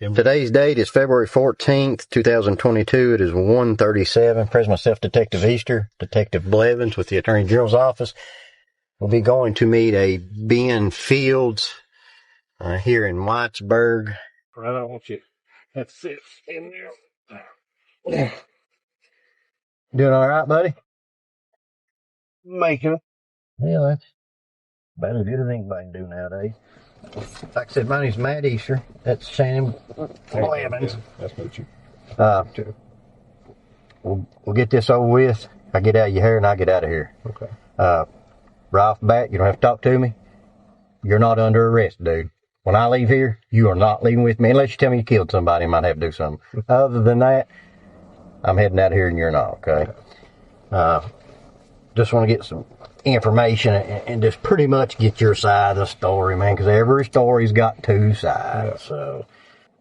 Today's date is February 14th, 2022. It is 1:37. Present myself, Detective Easter, Detective Blevins with the Attorney General's office. We'll be going to meet a Ben Fields here in Whitesburg. I don't want you to sit in there. Doing all right, buddy? Making it. Yeah, that's about as good as anybody can do nowadays. Like I said, my name's Matt Easter. That's Shannon Blevins. That's what you. We'll get this over with. I get out of your hair and I get out of here. Okay. Right off the bat, you don't have to talk to me. You're not under arrest, dude. When I leave here, you are not leaving with me unless you tell me you killed somebody and might have to do something. Other than that, I'm heading out of here and you're not, okay? Just want to get some information and just pretty much get your side of the story, man, because every story's got two sides. Yeah. So,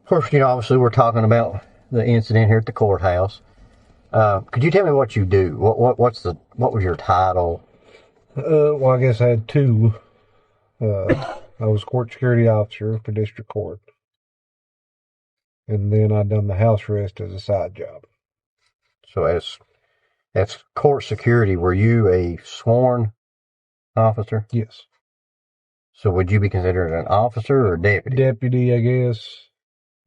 of course, obviously we're talking about the incident here at the courthouse. Could you tell me what you do? What was your title? Well, I guess I had two. I was court security officer for district court. And then I'd done the house arrest as a side job. So as court security, were you a sworn officer? Yes. So would you be considered an officer or deputy? Deputy, I guess.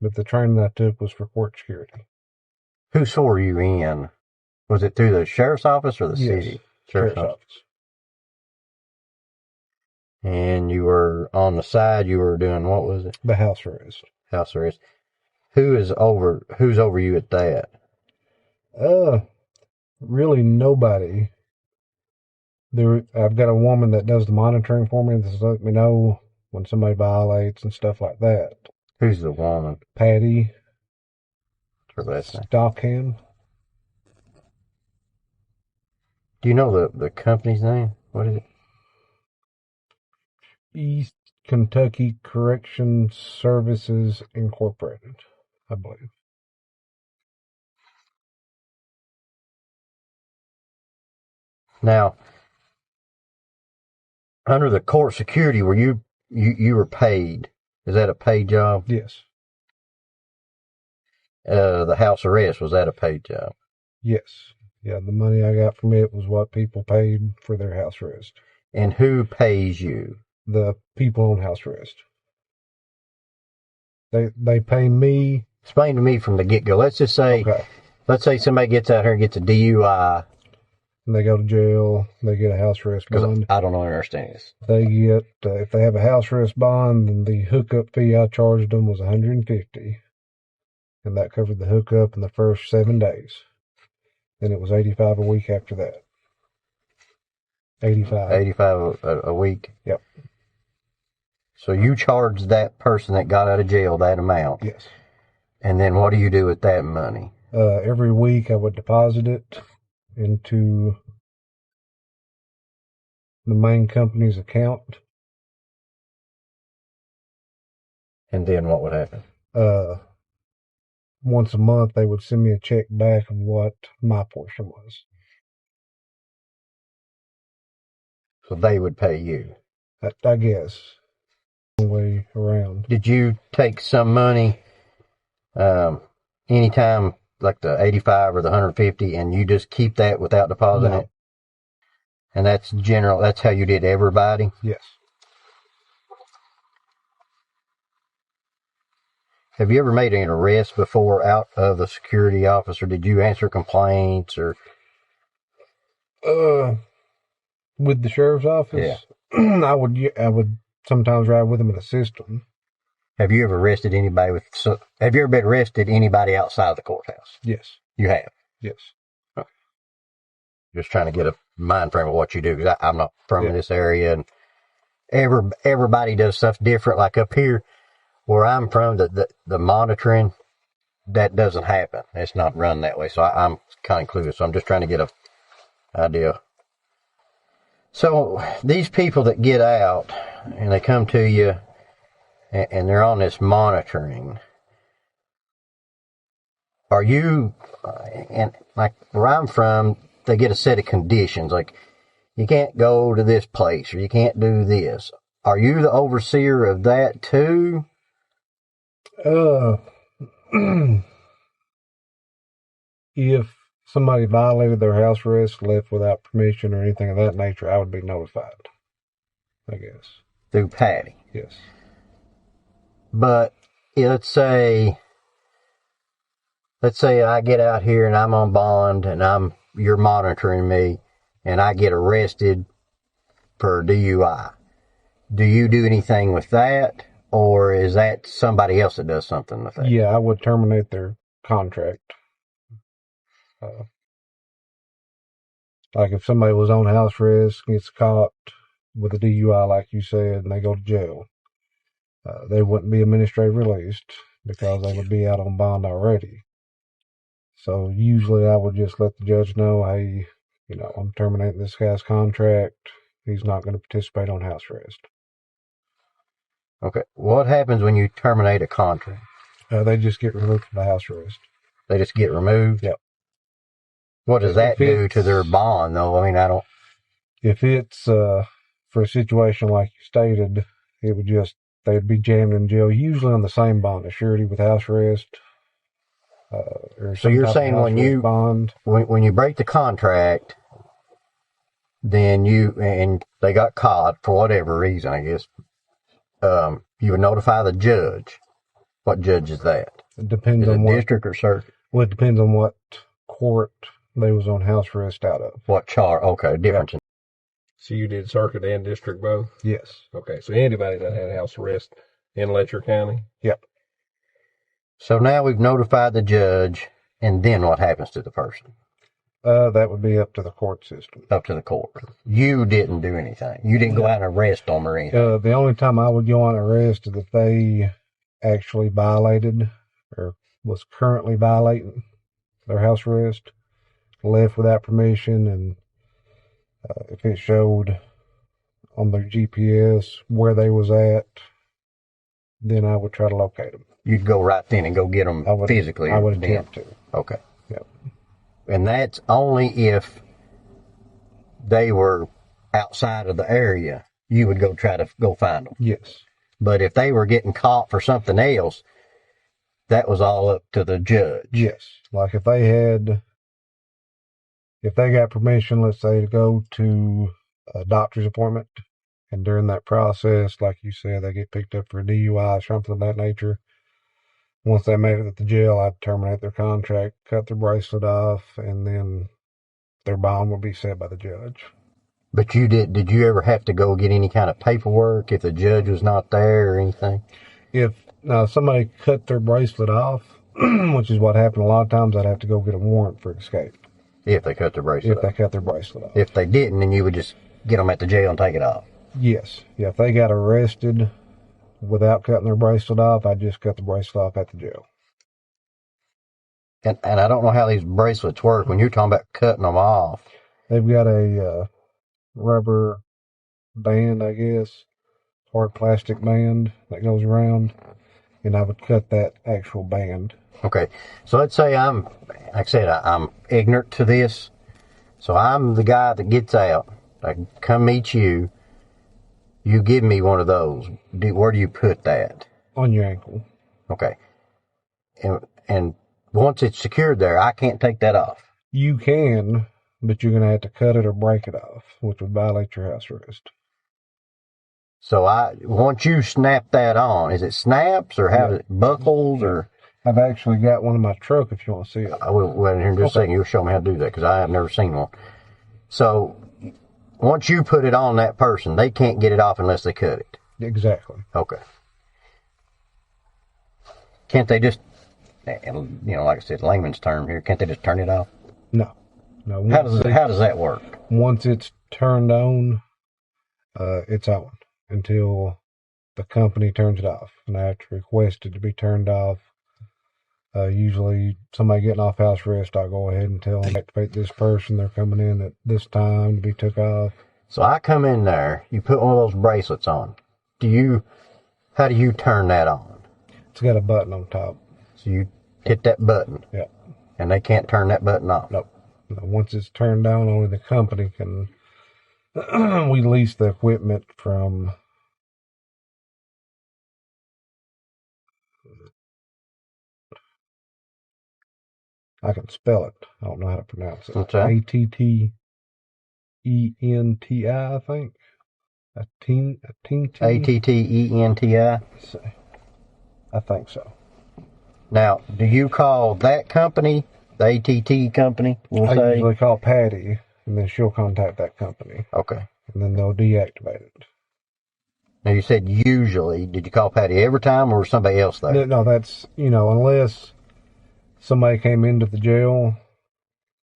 But the training I took was for court security. Who swore you in? Was it through the sheriff's office or the city? Sheriff's office. And you were on the side, you were doing, what was it? The house arrest. House arrest. Who's over you at that? Really nobody. I've got a woman that does the monitoring for me. This let me know when somebody violates and stuff like that. Who's the woman? Patty. What's her last name? Stockham. Do you know the company's name? What is it? East Kentucky Correction Services Incorporated, I believe. Now, under the court security, were you were paid? Is that a paid job? Yes. The house arrest, was that a paid job? Yes. Yeah, the money I got from it was what people paid for their house arrest. And who pays you? The people on house arrest. They pay me. Explain to me from the get-go. Let's just say, Let's say somebody gets out here and gets a DUI. And they go to jail. They get a house arrest bond. I don't understand this. They get, if they have a house arrest bond, then the hookup fee I charged them was $150. And that covered the hookup in the first 7 days. Then it was $85 a week after that. $85 a week? Yep. So you charged that person that got out of jail that amount? Yes. And then what do you do with that money? Every week I would deposit it into the main company's account. And then what would happen? Once a month they would send me a check back of what my portion was. So they would pay you? I guess. Way around. Did you take some money anytime, like the 85 or the 150, and you just keep that without depositing it? And that's how you did everybody? Yes. Have you ever made an arrest before out of the security officer? Did you answer complaints or? With the sheriff's office? Yeah. I would sometimes ride with them and assist them. Have you ever arrested anybody have you ever been arrested anybody outside the courthouse? Yes. You have? Yes. Okay. Just trying to get a mind frame of what you do, because I'm not from this area, and everybody does stuff different. Like up here where I'm from, the monitoring, that doesn't happen. It's not run that way. So I'm kind of clueless. So I'm just trying to get a idea. So these people that get out and they come to you and they're on this monitoring, are you, and like where I'm from, they get a set of conditions, like you can't go to this place or you can't do this. Are you the overseer of that too? If somebody violated their house arrest, left without permission or anything of that nature, I would be notified, I guess. Through Patty. Yes. But let's say I get out here and I'm on bond and you're monitoring me and I get arrested for DUI. Do you do anything with that, or is that somebody else that does something with that? Yeah, I would terminate their contract. Like if somebody was on house arrest, gets caught with a DUI, like you said, and they go to jail, they wouldn't be administratively released because they would be out on bond already. So usually I would just let the judge know, hey, I'm terminating this guy's contract. He's not going to participate on house arrest. Okay. What happens when you terminate a contract? They just get removed from the house arrest. They just get removed? Yep. What does that do to their bond, though? I mean, I don't... If it's for a situation like you stated, it would just, they'd be jammed in jail, usually on the same bond, a surety with house arrest. So you're saying when you break the contract, then and they got caught for whatever reason, I guess, you would notify the judge. What judge is that? It depends on what district or circuit. Well, it depends on what court they was on house arrest out of. What charge? Okay, difference. Yep. So you did circuit and district both? Yes. Okay, so anybody that had house arrest in Letcher County? Yep. So now we've notified the judge, and then what happens to the person? That would be up to the court system. Up to the court. You didn't do anything. You didn't go out and arrest them or anything. The only time I would go on arrest is if they actually violated or was currently violating their house arrest, left without permission, and if it showed on their GPS where they was at, then I would try to locate them. You'd go right then and go get them physically. I would attempt to. Okay. Yep. And that's only if they were outside of the area. You would go try to go find them. Yes. But if they were getting caught for something else, that was all up to the judge. Yes. Like if they got permission, let's say, to go to a doctor's appointment, and during that process, like you said, they get picked up for a DUI or something of that nature, once they made it at the jail, I'd terminate their contract, cut their bracelet off, and then their bond would be set by the judge. But did you ever have to go get any kind of paperwork if the judge was not there or anything? If somebody cut their bracelet off, which is what happened a lot of times, I'd have to go get a warrant for escape. If they cut their bracelet off. If they cut their bracelet off. If they didn't, then you would just get them at the jail and take it off. Yes. Yeah, if they got arrested without cutting their bracelet off, I'd just cut the bracelet off at the jail. And I don't know how these bracelets work when you're talking about cutting them off. They've got a rubber band, I guess, hard plastic band that goes around, and I would cut that actual band. Okay, so let's say I'm ignorant to this, so I'm the guy that gets out. I come meet you. You give me one of those. Where do you put that? On your ankle. Okay, and once it's secured there, I can't take that off. You can, but you're going to have to cut it or break it off, which would violate your house arrest. So once you snap that on, is it snaps or how it buckles or? I've actually got one in my truck if you want to see it. I will wait here in just a second. You'll show me how to do that because I have never seen one. So once you put it on that person, they can't get it off unless they cut it. Exactly. Okay. Can't they just, like I said, layman's term here, can't they just turn it off? No. How does that work? Once it's turned on, it's on until the company turns it off. And I have to request it to be turned off. Usually somebody getting off house arrest, I'll go ahead and tell them, activate this person. They're coming in at this time to be took off. So I come in there, you put one of those bracelets on. How do you turn that on? It's got a button on top. So you hit that button. Yeah. And they can't turn that button off. Nope. No, once it's turned on, only the company can. We lease the equipment from I can spell it. I don't know how to pronounce it. What's that? Attenti, I think. Attenti. I think so. Now, do you call that company, the ATT company, I usually call Patty, and then she'll contact that company. Okay. And then they'll deactivate it. Now, you said usually. Did you call Patty every time, or was somebody else there? No, that's, unless somebody came into the jail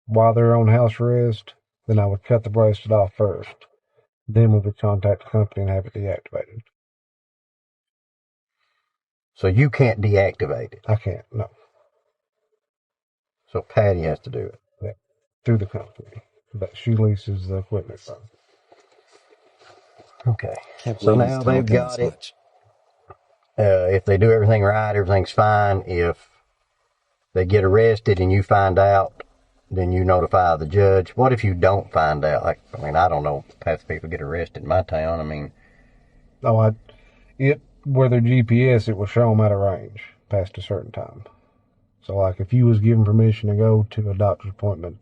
while they're on house arrest, then I would cut the bracelet off first. Then we would contact the company and have it deactivated. So you can't deactivate it? I can't, no. So Patty has to do it? Yeah, through the company. But she leases the equipment from. Okay. So now they've got it. If they do everything right, everything's fine. If they get arrested and you find out, then you notify the judge. What if you don't find out? I don't know. Past people get arrested in my town. Where their GPS, it will show them out of range past a certain time. So, if you was given permission to go to a doctor's appointment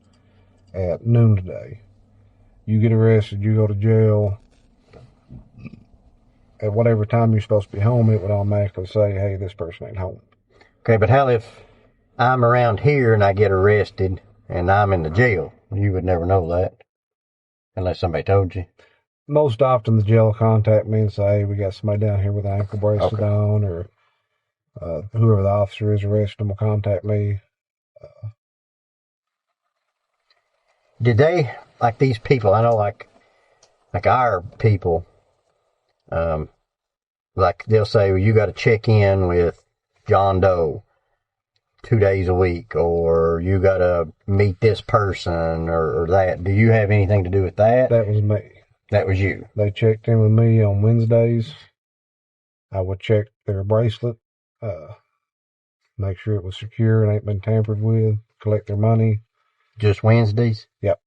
at noon today, you get arrested, you go to jail. At whatever time you're supposed to be home, it would automatically say, hey, this person ain't home. Okay, but how if I'm around here and I get arrested and I'm in the jail? You would never know that unless somebody told you. Most often the jail will contact me and say, hey, we got somebody down here with an ankle bracelet on, or whoever the officer is arresting them will contact me. Did they, these people, I know like our people, they'll say, well, you got to check in with John Doe 2 days a week, or you got to meet this person, or that. Do you have anything to do with that? That was me. That was you. They checked in with me on Wednesdays. I would check their bracelet, make sure it was secure and ain't been tampered with, collect their money. Just Wednesdays? Yep.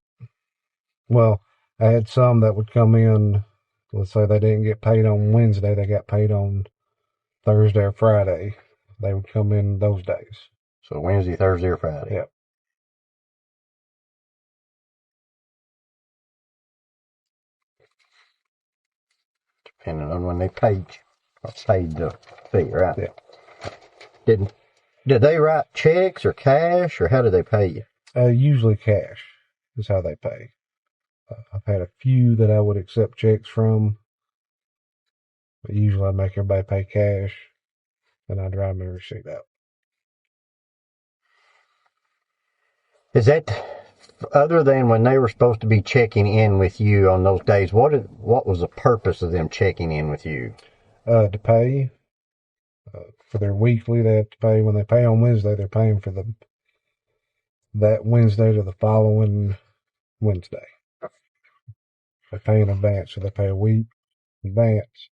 Well, I had some that would come in, let's say they didn't get paid on Wednesday, they got paid on Thursday or Friday. They would come in those days. So Wednesday, Thursday, or Friday? Yep. Depending on when they paid the fee, right? Yeah. Did they write checks or cash, or how did they pay you? Usually cash is how they pay. I've had a few that I would accept checks from, but usually I make everybody pay cash, and I drive my receipt out. Is that, other than when they were supposed to be checking in with you on those days, what was the purpose of them checking in with you? To pay. For their weekly, they have to pay. When they pay on Wednesday, they're paying for that Wednesday to the following Wednesday. They pay in advance, so they pay a week in advance.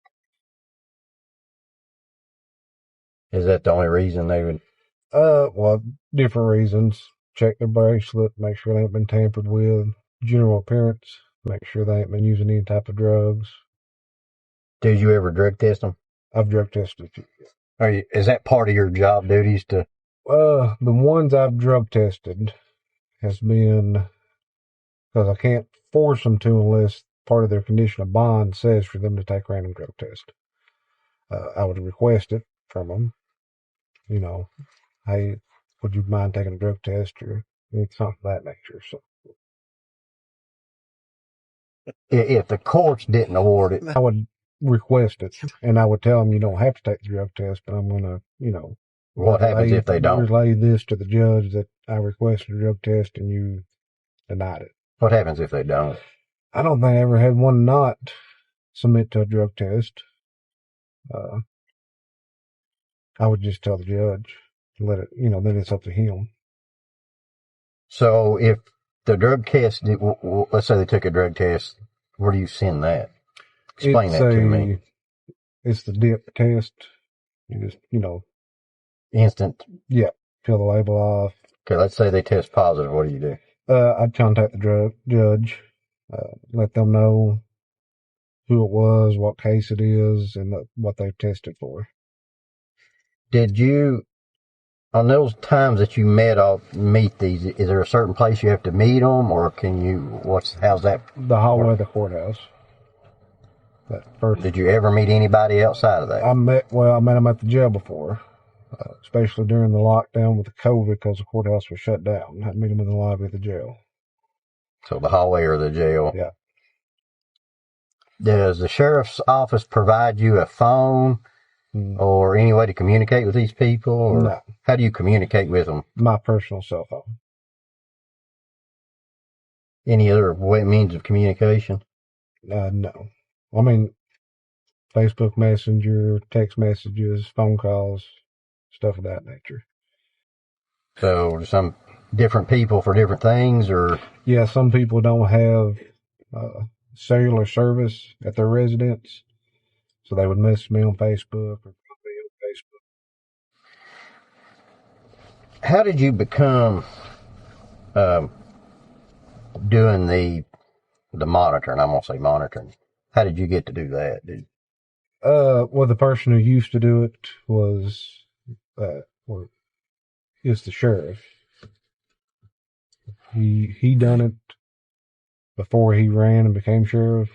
Is that the only reason they would? Well, different reasons. Check their bracelet, make sure they haven't been tampered with. General appearance, make sure they ain't been using any type of drugs. Did you ever drug test them? I've drug tested a few. Is that part of your job duties to? The ones I've drug tested has been, because I can't force them to unless part of their condition of bond says for them to take random drug test. I would request it from them. Hey, would you mind taking a drug test or something of that nature? So, if the courts didn't award it, I would request it, and I would tell them you don't have to take the drug test, but I'm going to, what happens if they don't? Relay this to the judge that I requested a drug test and you denied it. What happens if they don't? I don't think I ever had one not submit to a drug test. I would just tell the judge to let it, then it's up to him. So if the drug test, let's say they took a drug test, where do you send that? Explain that to me. It's the dip test. You just, Instant. Yeah. Peel the label off. Okay, let's say they test positive. What do you do? I'd contact the judge, let them know who it was, what case it is, and what they've tested for. Did you, On those times that you meet these, is there a certain place you have to meet them, or how's that? The hallway of the courthouse. That first. Did you ever meet anybody outside of that? I met them at the jail before, especially during the lockdown with the COVID because the courthouse was shut down. I met them in the lobby of the jail. So the hallway or the jail? Yeah. Does the sheriff's office provide you a phone or any way to communicate with these people? Or no. How do you communicate with them? My personal cell phone. Any other means of communication? No. I mean, Facebook Messenger, text messages, phone calls, stuff of that nature. So some different people for different things, or? Yeah, some people don't have cellular service at their residence, so they would message me on Facebook or call me on Facebook. How did you become doing the monitoring? I'm gonna say monitoring. How did you get to do that? Well, the person who used to do it is the sheriff. He done it before he ran and became sheriff,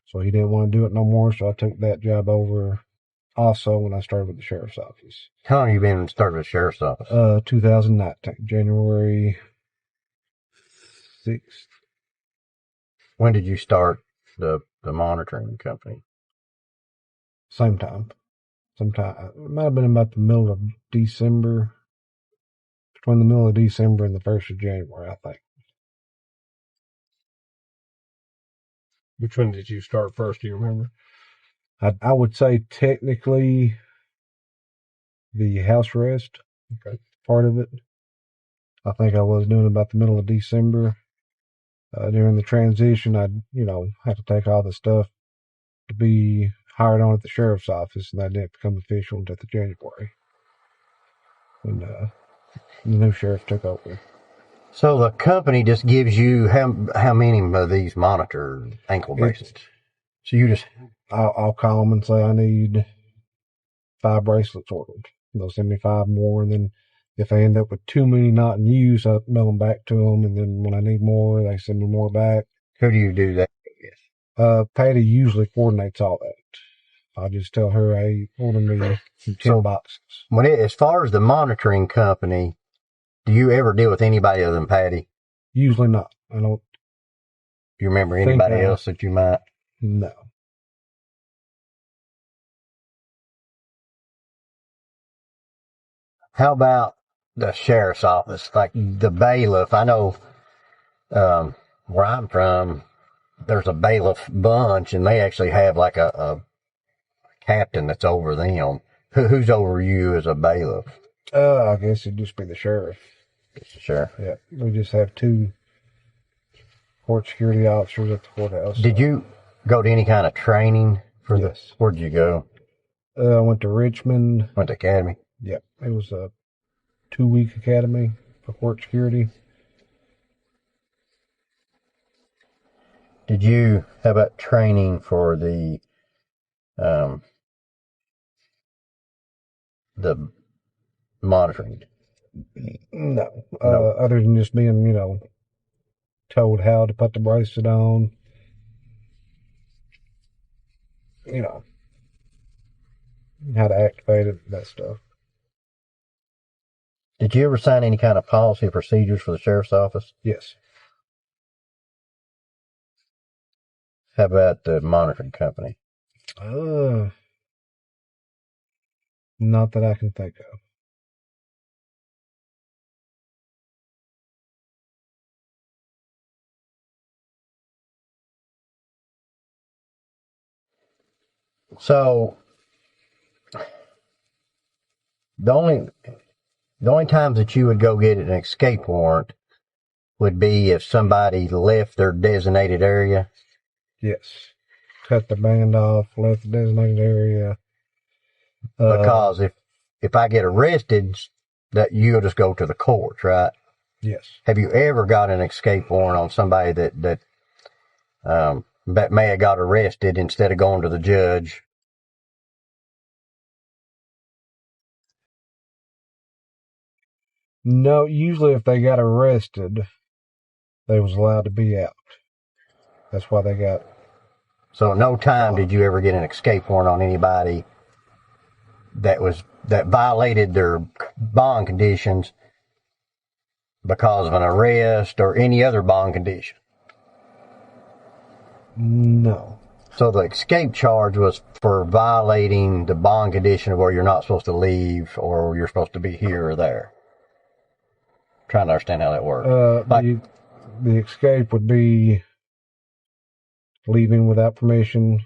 so he didn't want to do it no more. So I took that job over. Also, when I started with the sheriff's office. How long have you been started with the sheriff's office? 2019, January 6th. When did you start the monitoring company? Same time. Sometime. It might have been about the middle of December. Between the middle of December and the 1st of January, I think. Which one did you start first? Do you remember? I would say technically the house arrest part of it. I think I was doing about the middle of December. During the transition, I had to take all the stuff to be hired on at the sheriff's office, and that didn't become official until the January when the new sheriff took over. So the company just gives you how many of these monitor ankle bracelets? So you just... I'll call them and say I need 5 bracelets ordered. They'll send me 5 more, and then if I end up with too many not in use, I mail them back to them, and then when I need more, they send me more back. Who do you do that with? Patty usually coordinates all that. I'll just tell her, hey, order me 10 boxes. As far as the monitoring company, do you ever deal with anybody other than Patty? Usually not. I don't. Do you remember anybody else that you might? No. How about the sheriff's office, like the bailiff? I know where I'm from, there's a bailiff bunch, and they actually have like a captain that's over them. Who's over you as a bailiff? I guess it'd just be the sheriff. Sure. Yeah, we just have 2 court security officers at the courthouse. Did you go to any kind of training for Yes. this? Where'd you go? I went to Richmond. Went to academy? Yep. It was a 2-week academy for court security. Did you have about training for the monitoring? No. Other than just being, told how to put the bracelet on. How to activate it, that stuff. Did you ever sign any kind of policy or procedures for the sheriff's office? Yes. How about the monitoring company? Not that I can think of. So the only times that you would go get an escape warrant would be if somebody left their designated area? Yes. Cut the band off, left the designated area. Because if I get arrested, that you'll just go to the courts, right? Yes. Have you ever got an escape warrant on somebody that may have got arrested instead of going to the judge? No, usually if they got arrested, they was allowed to be out. That's why they got. So at no time did you ever get an escape warrant on anybody that violated their bond conditions because of an arrest or any other bond condition? No. So the escape charge was for violating the bond condition of where you're not supposed to leave or you're supposed to be here or there. Trying to understand how that works. The escape would be leaving without permission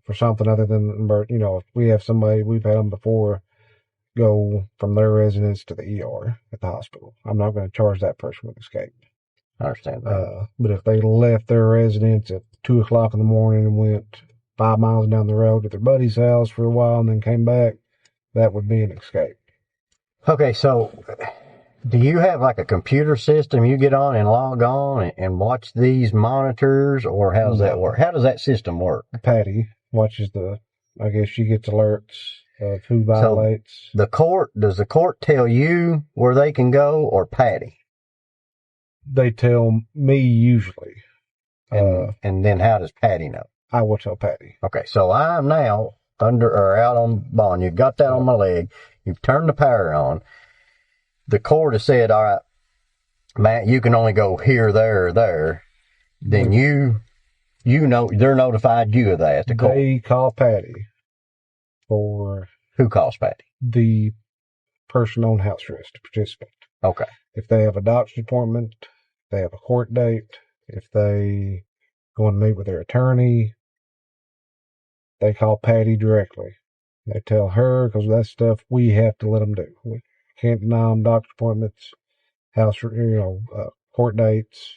for something other than, if we have somebody, we've had them before, go from their residence to the ER at the hospital. I'm not going to charge that person with escape. I understand that. But if they left their residence at 2 o'clock in the morning and went 5 miles down the road to their buddy's house for a while and then came back, that would be an escape. Okay, so do you have like a computer system you get on and log on and watch these monitors, or how does that work? How does that system work? Patty watches I guess she gets alerts of who violates. So does the court tell you where they can go, or Patty? They tell me usually. And then how does Patty know? I will tell Patty. Okay, so I'm now out on bond. You've got that on my leg. You've turned the power on. The court has said, all right, Matt, you can only go here, there, or there. Then they're notified you of that. They call Patty for... Who calls Patty? The person on house arrest, the participant. Okay. If they have a doctor's appointment, if they have a court date, if they go and meet with their attorney, they call Patty directly. They tell her, because that's stuff we have to let them do. We can't deny them doctor's appointments, court dates,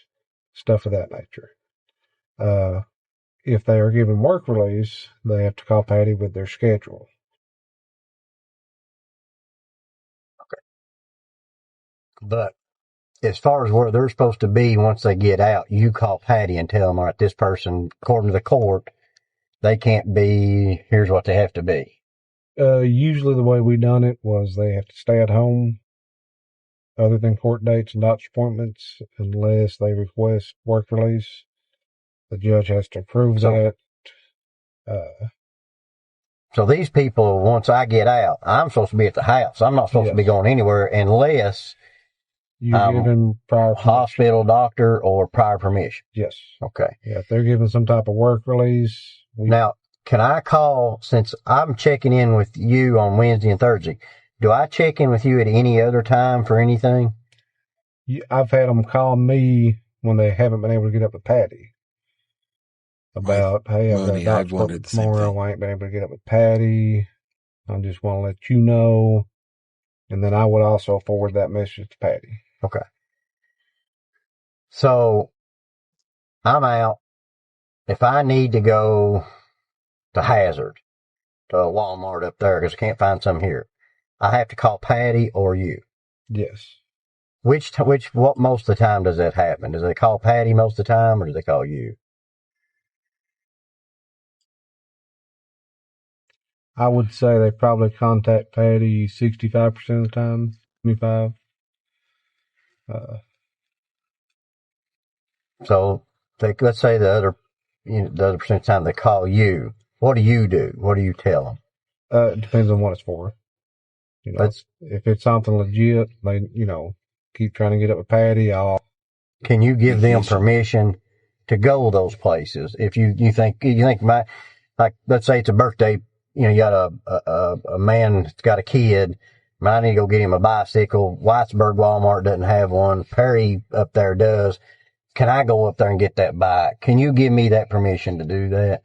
stuff of that nature. If they are given work release, they have to call Patty with their schedule. Okay. But as far as where they're supposed to be once they get out, you call Patty and tell them, all right, this person, according to the court, they can't be, here's what they have to be. Usually the way we done it was they have to stay at home other than court dates and doctor's appointments unless they request work release. The judge has to approve that. So these people, once I get out, I'm supposed to be at the house. I'm not supposed to be going anywhere unless you're given prior permission. Hospital, doctor, or prior permission. Yes. Okay. Yeah, if they're given some type of work release. Now, can I call, since I'm checking in with you on Wednesday and Thursday, do I check in with you at any other time for anything? I've had them call me when they haven't been able to get up with Patty. About, hey, I've got a doctor's appointment tomorrow. I ain't been able to get up with Patty. I just want to let you know. And then I would also forward that message to Patty. Okay. So I'm out. If I need to go to Hazard, to a Walmart up there, because I can't find some here, I have to call Patty or you. Yes. What most of the time does that happen? Does they call Patty most of the time, or do they call you? I would say they probably contact Patty 65% of the time, 25%. So let's say the other percent of the time they call you. What do you do? What do you tell them? It depends on what it's for. If it's something legit, they, keep trying to get up with Patty. Can you give them permission to go those places? If you think let's say it's a birthday, you got a man that's got a kid. I need to go get him a bicycle. Whitesburg Walmart doesn't have one. Perry up there does. Can I go up there and get that bike? Can you give me that permission to do that?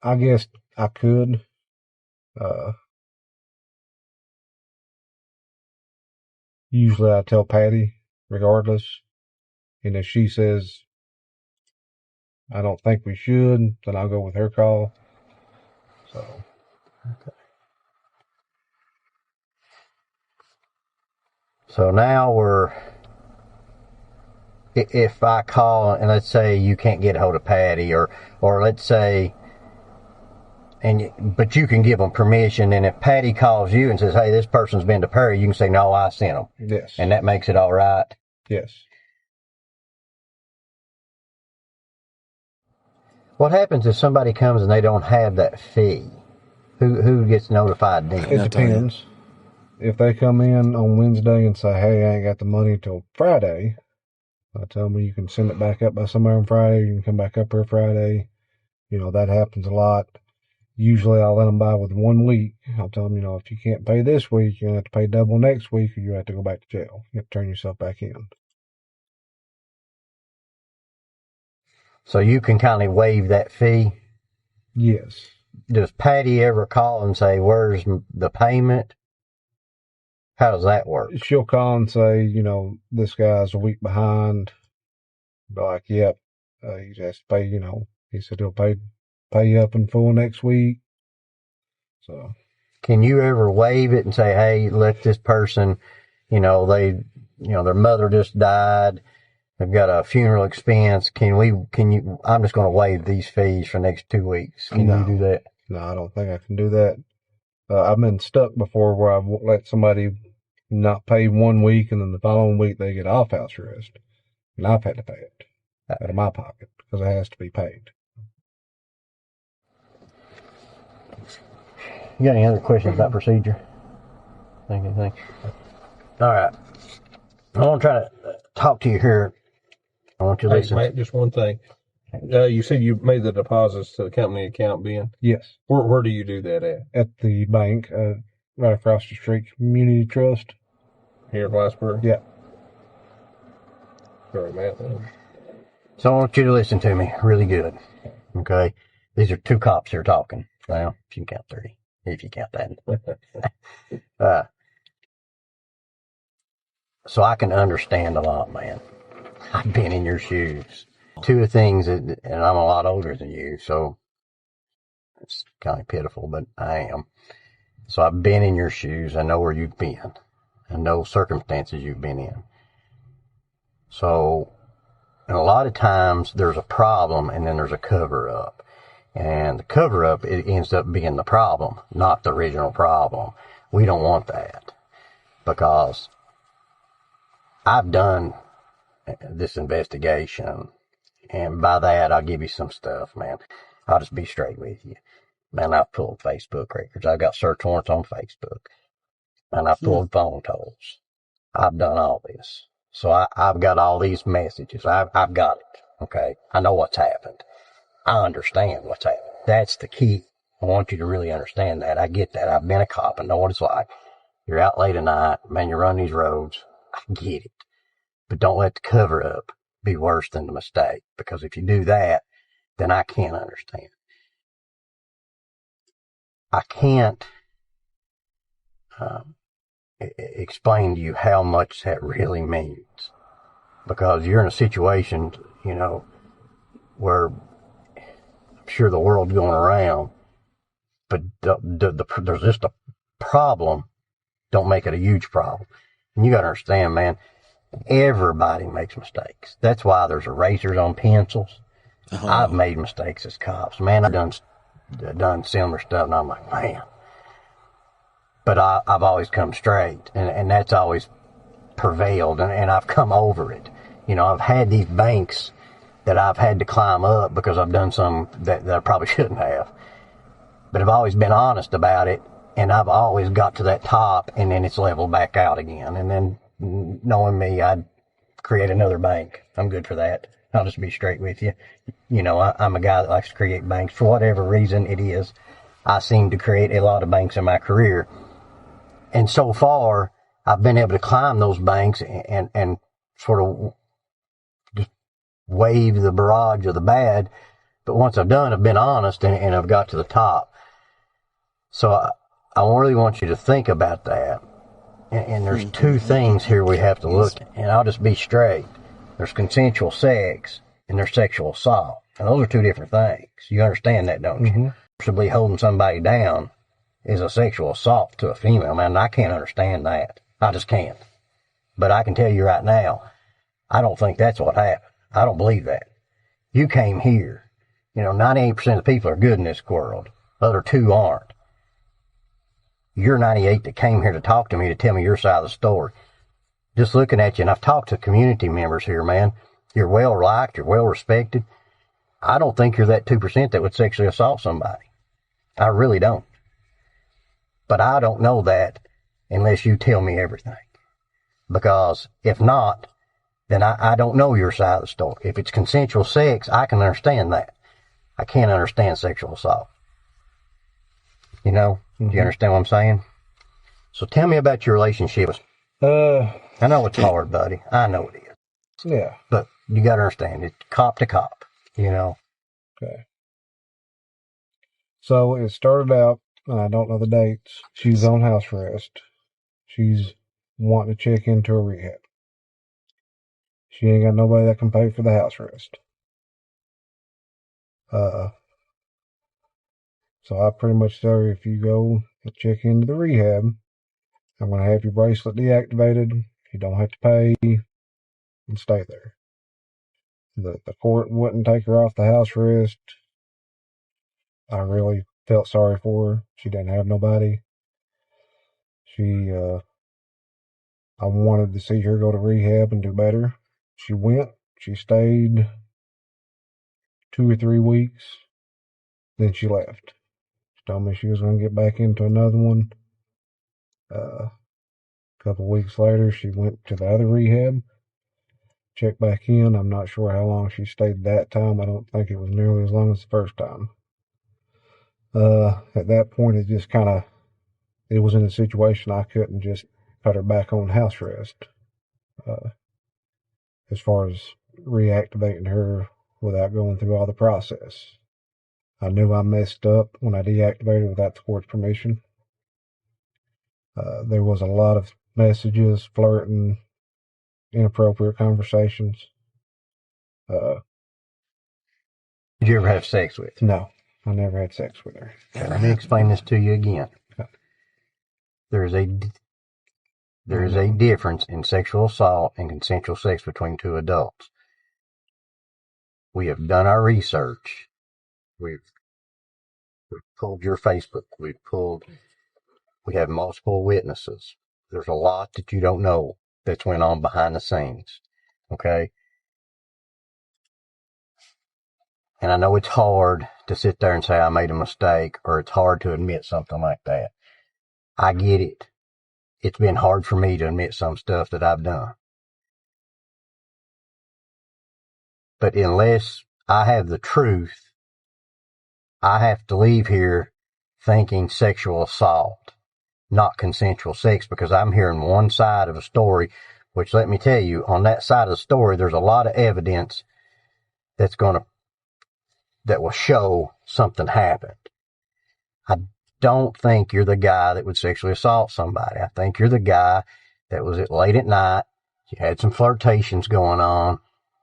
I guess I could. Usually I tell Patty regardless. And if she says, I don't think we should, then I'll go with her call. So. Okay. So now if I call and let's say you can't get a hold of Patty, or let's say But you can give them permission, and if Patty calls you and says, hey, this person's been to Perry, you can say, no, I sent them. Yes. And that makes it all right? Yes. What happens if somebody comes and they don't have that fee? Who gets notified then? It depends. If they come in on Wednesday and say, hey, I ain't got the money till Friday, I tell them you can send it back up by somewhere on Friday. You can come back up here Friday. That happens a lot. Usually I'll let them buy with 1 week. I'll tell them, if you can't pay this week, you're going to have to pay double next week, or you have to go back to jail. You have to turn yourself back in. So you can kind of waive that fee? Yes. Does Patty ever call and say, where's the payment? How does that work? She'll call and say, this guy's a week behind. Be like, yep, he has to pay, he said he'll pay you up in full next week. So. Can you ever waive it and say, hey, let this person, their mother just died. They've got a funeral expense. I'm just going to waive these fees for the next 2 weeks. Can you do that? No, I don't think I can do that. I've been stuck before where I've let somebody not pay 1 week and then the following week they get off house arrest. And I've had to pay it out of my pocket because it has to be paid. You got any other questions about procedure? Anything? All right. I want to try to talk to you here. I want you to listen. Mate, just one thing. You said you made the deposits to the company account, Ben? Yes. Where do you do that at? At the bank, right across the street, Community Trust. Here in Whitesburg? Yeah. Sorry, Matt. So I want you to listen to me really good. Okay? These are 2 cops here talking. Well, if you can count 3. If you count that. So I can understand a lot, man. I've been in your shoes. 2 things, and I'm a lot older than you, so it's kind of pitiful, but I am. So I've been in your shoes. I know where you've been. I know circumstances you've been in. So, and a lot of times there's a problem and then there's a cover-up. And the cover-up, it ends up being the problem, not the original problem. We don't want that because I've done this investigation, and by that, I'll give you some stuff, man. I'll just be straight with you. Man, I've pulled Facebook records. I've got search warrants on Facebook. And I've pulled phone tolls. I've done all this. So I've got all these messages. I've got it. Okay. I know what's happened. I understand what's happened. That's the key. I want you to really understand that. I get that. I've been a cop. I know what it's like. You're out late at night. Man, you run these roads. I get it. But don't let the cover up be worse than the mistake. Because if you do that, then I can't understand. I can't explain to you how much that really means. Because you're in a situation, where I'm sure the world's going around, but there's just a problem. Don't make it a huge problem. And you got to understand, man, everybody makes mistakes. That's why there's erasers on pencils. Uh-huh. I've made mistakes as cops. Man, I've done similar stuff, and I'm like, man. But I've always come straight, and that's always prevailed, and I've come over it. I've had these banks that I've had to climb up because I've done some that I probably shouldn't have. But I've always been honest about it, and I've always got to that top, and then it's leveled back out again. And then, knowing me, I'd create another bank. I'm good for that. I'll just be straight with you. I'm a guy that likes to create banks. For whatever reason it is, I seem to create a lot of banks in my career. And so far, I've been able to climb those banks and sort of just wave the barrage of the bad. But once I've done, I've been honest and I've got to the top. So I really want you to think about that. And there's 2 things here we have to look at. And I'll just be straight. There's consensual sex and there's sexual assault. And those are 2 different things. You understand that, don't you? Possibly holding somebody down is a sexual assault to a female. Man, I can't understand that. I just can't. But I can tell you right now, I don't think that's what happened. I don't believe that. You came here. 98% of the people are good in this world. other 2 aren't. You're 98 that came here to talk to me to tell me your side of the story. Just looking at you, and I've talked to community members here, man. You're well liked, you're well respected. I don't think you're that 2% that would sexually assault somebody. I really don't. But I don't know that unless you tell me everything. Because if not, then I don't know your side of the story. If it's consensual sex, I can understand that. I can't understand sexual assault. You know? Do you understand what I'm saying? So tell me about your relationship. I know it's hard, buddy. I know it is. Yeah. But you got to understand, it's cop to cop, you know? Okay. So it started out, I don't know the dates. She's on house arrest. She's wanting to check into a rehab. She ain't got nobody that can pay for the house arrest. So I pretty much tell her, if you go and check into the rehab, I'm going to have your bracelet deactivated. You don't have to pay and stay there. The court wouldn't take her off the house arrest. I really felt sorry for her. She didn't have nobody. I wanted to see her go to rehab and do better. She went. She stayed 2 or 3 weeks. Then she left. She told me she was going to get back into another one. A couple of weeks later, she went to the other rehab. Checked back in. I'm not sure how long she stayed that time. I don't think it was nearly as long as the first time. At that point, it just kind of, it was in a situation I couldn't just put her back on house arrest. As far as reactivating her without going through all the process. I knew I messed up when I deactivated without the court's permission. There was a lot of messages, flirting, inappropriate conversations. Did you ever have sex with her? No, I never had sex with her. Okay, let me explain this to you again. There is a difference in sexual assault and consensual sex between 2 adults. We have done our research. We've pulled your Facebook. We have multiple witnesses. There's a lot that you don't know that's went on behind the scenes. Okay? And I know it's hard to sit there and say I made a mistake, or it's hard to admit something like that. I get it. It's been hard for me to admit some stuff that I've done. But unless I have the truth, I have to leave here thinking sexual assault, not consensual sex, because I'm hearing one side of a story, which, let me tell you, on that side of the story, there's a lot of evidence that will show something happened. I don't think you're the guy that would sexually assault somebody. I think you're the guy that was late at night. You had some flirtations going on.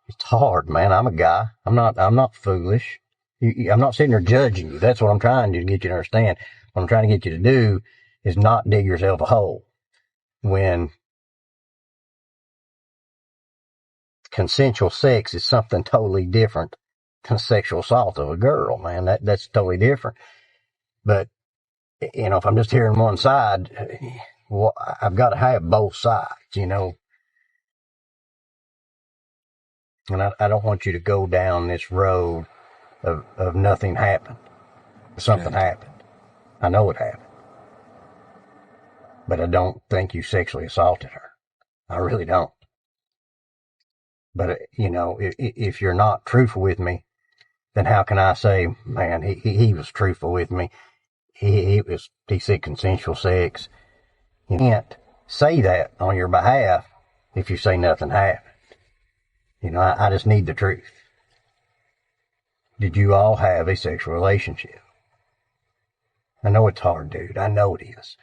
It's hard, man. I'm a guy. I'm not foolish. I'm not sitting there judging you. That's what I'm trying to get you to understand. What I'm trying to get you to do is not dig yourself a hole. When consensual sex is something totally different than sexual assault of a girl, man. That's totally different. But, you know, if I'm just hearing one side, well, I've got to have both sides, you know. And I don't want you to go down this road of nothing happened. Something happened. I know it happened. But I don't think you sexually assaulted her. I really don't. But, you know, if you're not truthful with me, then how can I say, man, he was truthful with me. He said consensual sex. You can't say that on your behalf if you say nothing happened. You know, I just need the truth. Did you all have a sexual relationship? I know it's hard, dude. I know it is.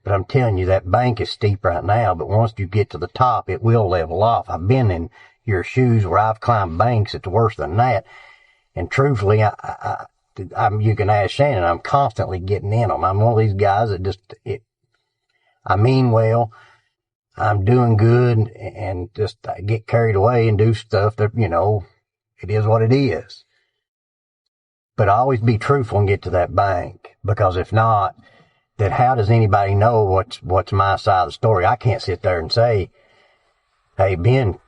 But I'm telling you, that bank is steep right now, but once you get to the top, it will level off. I've been in your shoes where I've climbed banks that's worse than that. And truthfully, you can ask Shannon, I'm constantly getting in them. I'm one of these guys that I mean well, I'm doing good, and just I get carried away and do stuff that, you know, it is what it is. But always be truthful and get to that bank, because if not, then how does anybody know what's my side of the story? I can't sit there and say, hey, Ben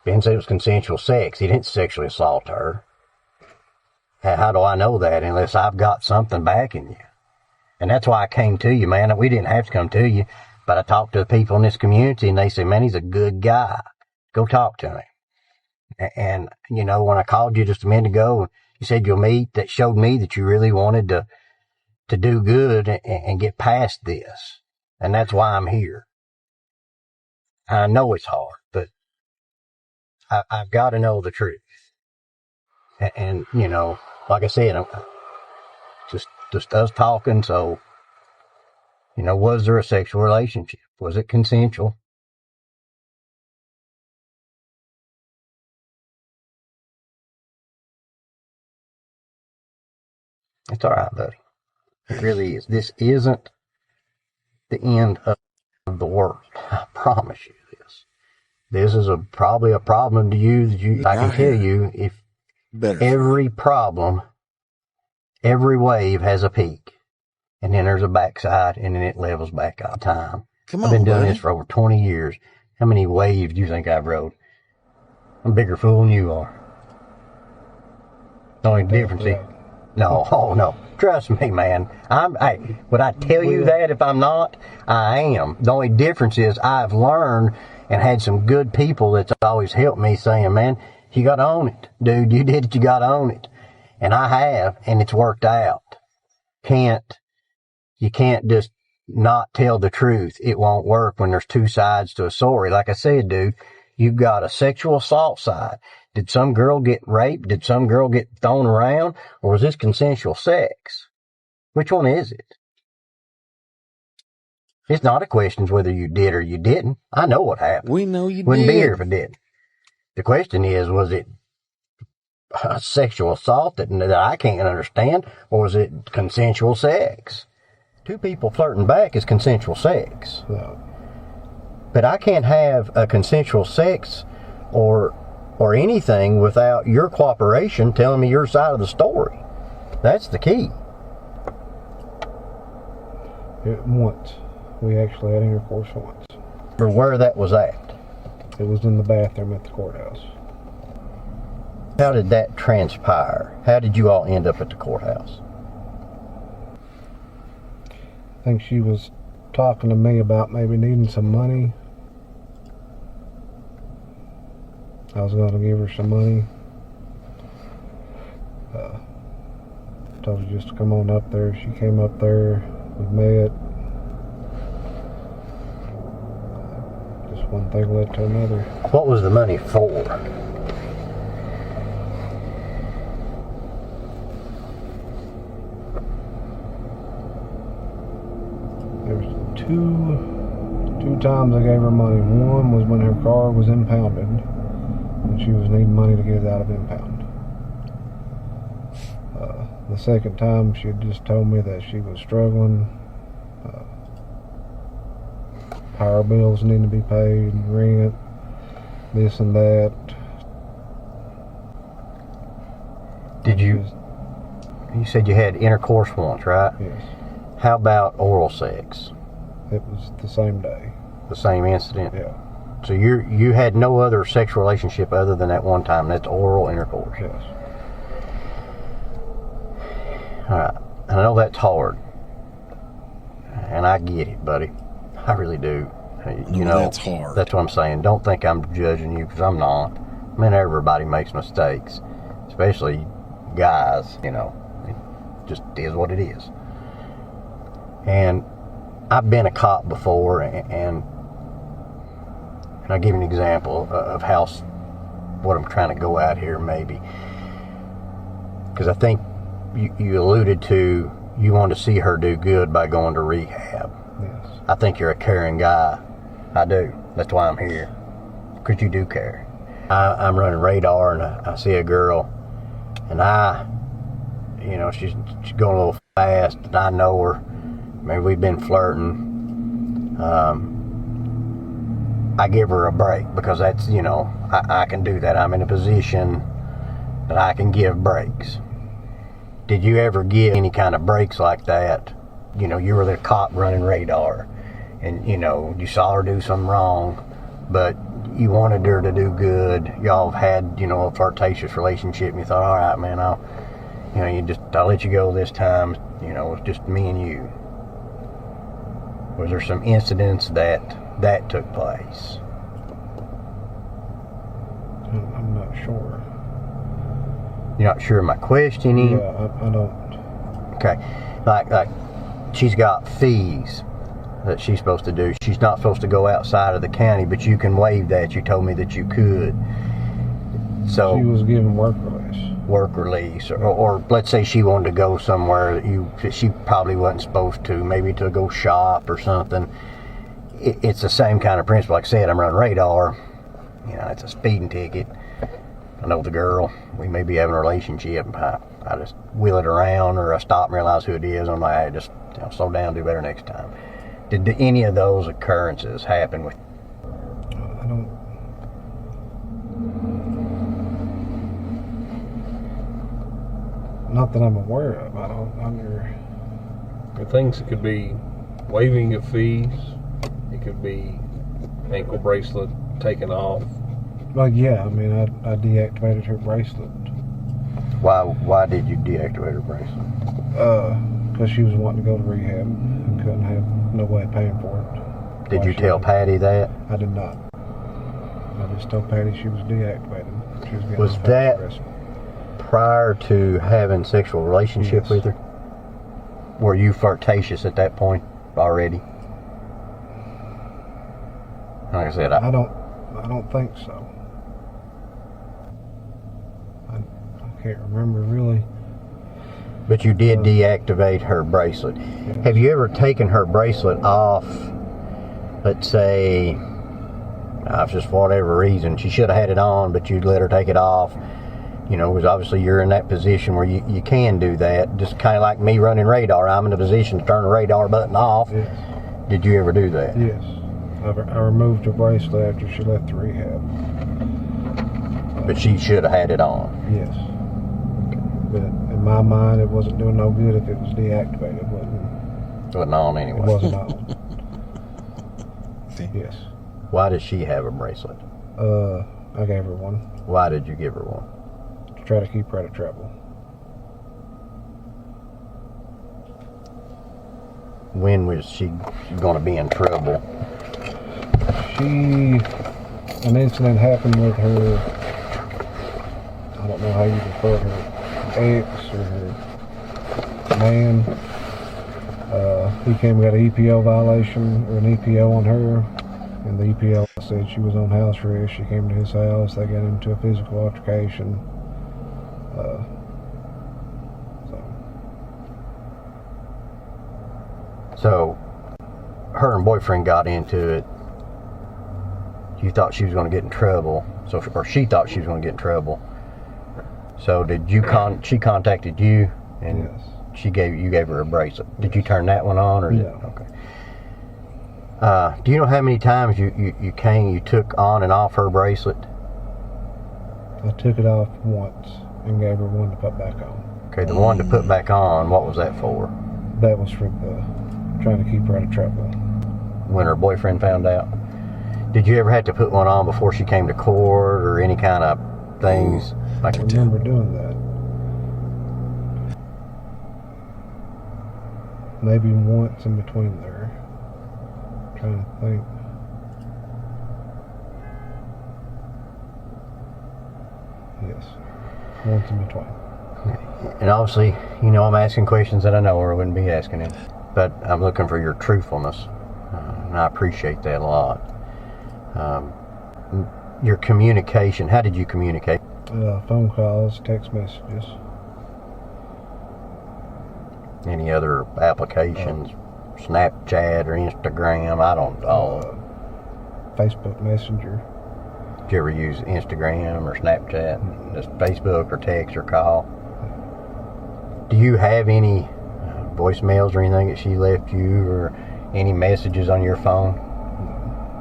said it was consensual sex. He didn't sexually assault her. How do I know that unless I've got something backing you? And that's why I came to you, man. We didn't have to come to you, but I talked to the people in this community, and they said, man, he's a good guy. Go talk to him. And, you know, when I called you just a minute ago, you said you'll meet, that showed me that you really wanted to do good and get past this. And that's why I'm here. I know it's hard, but I've got to know the truth. And, you know, like I said, I'm just us talking. So, you know, was there a sexual relationship? Was it consensual? It's all right, buddy. It really is. This isn't the end of the world. I promise you this. This is probably a problem to you that I can tell you, if every problem, every wave has a peak, and then there's a backside, and then it levels back out of time. I've been doing this for over 20 years. How many waves do you think I've rode? I'm a bigger fool than you are. The only difference is, no. Trust me, man. Would I tell you that if I'm not? I am. The only difference is I've learned and had some good people that's always helped me, saying, man, you got to own it. Dude, you did it. You got to own it. And I have, and it's worked out. You can't just not tell the truth. It won't work when there's two sides to a story. Like I said, dude, you've got a sexual assault side. Did some girl get raped? Did some girl get thrown around? Or was this consensual sex? Which one is it? It's not a question whether you did or you didn't. I know what happened. We know you Wouldn't did. be here if it didn't. The question is, was it a sexual assault that I can't understand, or was it consensual sex? Two people flirting back is consensual sex. No. But I can't have a consensual sex or anything without your cooperation, telling me your side of the story. That's the key. Once. We actually had intercourse once. For where that was at. It was in the bathroom at the courthouse. How did that transpire? How did you all end up at the courthouse? I think she was talking to me about maybe needing some money. I was going to give her some money. Told her just to come on up there. She came up there. We met. Just one thing led to another. What was the money for? There was two times I gave her money. One was when her car was impounded, and she was needing money to get it out of impound. The second time, she had just told me that she was struggling. Power bills need to be paid, rent, this and that. You said you had intercourse once, right? Yes. How about oral sex? It was the same day. The same incident? Yeah. So you had no other sexual relationship other than that one time. That's oral intercourse. Yes. All right. I know that's hard. And I get it, buddy. I really do. You know, that's hard. That's what I'm saying. Don't think I'm judging you, because I'm not. I mean, everybody makes mistakes. Especially guys, you know. It just is what it is. And I've been a cop before, and I'll give you an example of what I'm trying to go at here, maybe. Because I think you alluded to you want to see her do good by going to rehab. Yes. I think you're a caring guy. I do. That's why I'm here. Because you do care. I'm running radar, and I see a girl, and she's going a little fast, and I know her. Maybe we've been flirting. I give her a break, because that's, I can do that. I'm in a position that I can give breaks. Did you ever give any kind of breaks like that? You know, you were the cop running radar, and you know, you saw her do something wrong, but you wanted her to do good. Y'all had, you know, a flirtatious relationship, and you thought, all right, man, I'll let you go this time. You know, it's just me and you. Was there some incidents that took place? I'm not sure. You're not sure of my questioning? Yeah, I don't. Okay. Like she's got fees that she's supposed to do. She's not supposed to go outside of the county, but you can waive that. You told me that you could. So she was given work release. Work release, or let's say she wanted to go somewhere that she probably wasn't supposed to, maybe to go shop or something. It's the same kind of principle. Like I said, I'm running radar. You know, it's a speeding ticket. I know the girl. We may be having a relationship. I just wheel it around, or I stop and realize who it is. I'm like, hey, just slow down, do better next time. Did any of those occurrences happen with? I don't. Not that I'm aware of. I don't under. The things that could be waiving of fees. It could be ankle bracelet taken off. Well, yeah. I mean, I deactivated her bracelet. Why did you deactivate her bracelet? Because she was wanting to go to rehab and couldn't have no way of paying for it. Did you tell Patty that? I did not. I just told Patty she was deactivated. She was getting Was that prior to having sexual relationship with her? Were you flirtatious at that point already? Like I said, I don't think so. I can't remember really. But you did deactivate her bracelet. Yes. Have you ever taken her bracelet off, let's say, just for whatever reason, she should have had it on, but you let her take it off? You know, because obviously you're in that position where you can do that. Just kind of like me running radar. I'm in a position to turn the radar button off. Yes. Did you ever do that? Yes. I removed her bracelet after she left the rehab. But she should have had it on. Yes. But in my mind, it wasn't doing no good if it was deactivated. It Wasn't on anyway. It wasn't on. Yes. Why does she have a bracelet? I gave her one. Why did you give her one? To try to keep her out of trouble. When was she going to be in trouble? An incident happened with her, I don't know how you refer to her ex or her man. He came and got an EPO violation, or an EPO on her, and the EPO said she was on house arrest. She came to his house, they got into a physical altercation. So her and boyfriend got into it. You thought she was going to get in trouble, or she thought she was going to get in trouble. So did you she contacted you, and yes. you gave her a bracelet. Did you turn that one on, or no? Okay. Do you know how many times you took on and off her bracelet? I took it off once and gave her one to put back on. Okay, the one to put back on, what was that for? That was for trying to keep her out of trouble. When her boyfriend found out? Did you ever have to put one on before she came to court, or any kind of things? I remember doing that. Maybe once in between there. I'm trying to think. Yes. Once in between. And obviously, I'm asking questions that I know or I wouldn't be asking it. But I'm looking for your truthfulness. And I appreciate that a lot. Your communication, how did you communicate? Phone calls, text messages. Any other applications? Snapchat or Instagram? I don't know. Facebook Messenger. Did you ever use Instagram or Snapchat? Just Facebook or text or call? Do you have any voicemails or anything that she left you, or any messages on your phone?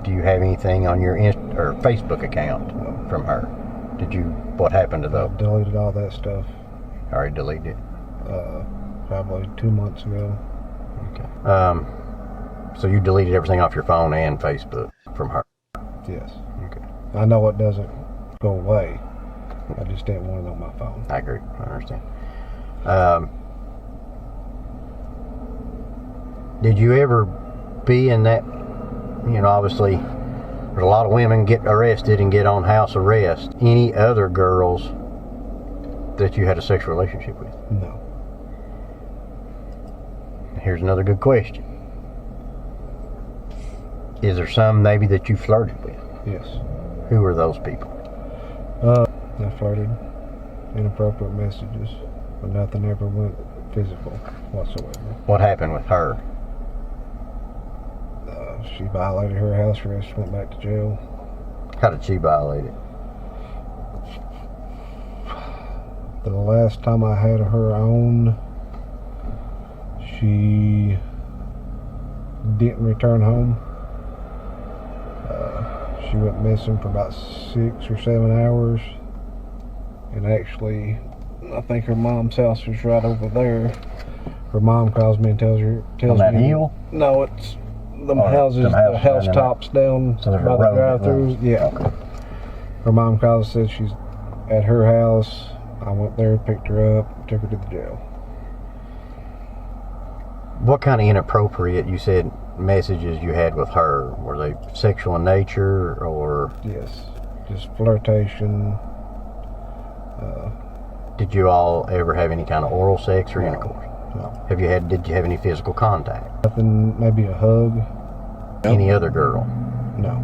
Do you have anything on your or Facebook account from her? What happened to those? I deleted all that stuff. Already deleted it? Probably 2 months ago. Okay. So you deleted everything off your phone and Facebook from her? Yes. Okay. I know it doesn't go away. I just didn't want it on my phone. I agree. I understand. Did you ever be in that, obviously there's a lot of women get arrested and get on house arrest. Any other girls that you had a sexual relationship with? No. Here's another good question. Is there some maybe that you flirted with? Yes. Who were those people? I flirted, inappropriate messages, but nothing ever went physical whatsoever. What happened with her? She violated her house arrest, went back to jail. How did she violate it? The last time I had her on, she didn't return home. She went missing for about 6 or 7 hours. And actually, I think her mom's house was right over there. Her mom calls me and tells me. On that hill? No, it's the houses, the house tops down so by the drive-throughs. Yeah. Okay. Her mom calls and said she's at her house. I went there, picked her up, took her to the jail. What kind of inappropriate, you said, messages you had with her? Were they sexual in nature or? Yes, just flirtation. Did you all ever have any kind of oral sex or intercourse? No. Did you have any physical contact? Nothing, maybe a hug. Any other girl? No.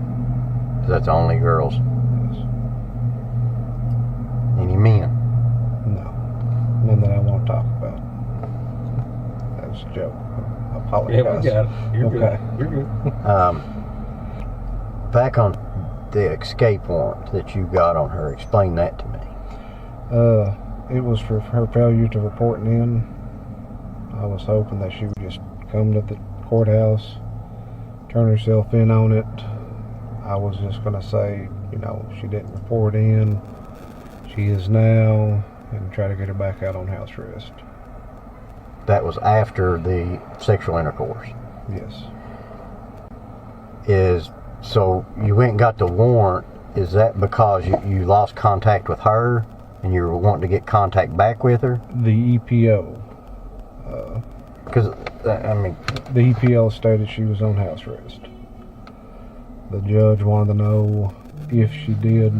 That's only girls. Yes. Any men? No. None that I want to talk about. That was a joke. I apologize. Yeah, we got it. You're okay. Good. You're good. Back on the escape warrant that you got on her, explain that to me. It was for her failure to report in. I was hoping that she would just come to the courthouse, turn herself in on it. I was just going to say, she didn't report in. She is now, and try to get her back out on house arrest. That was after the sexual intercourse? Yes. So you went and got the warrant. Is that because you lost contact with her and you were wanting to get contact back with her? The EPO. Because, the EPO stated she was on house arrest. The judge wanted to know if she did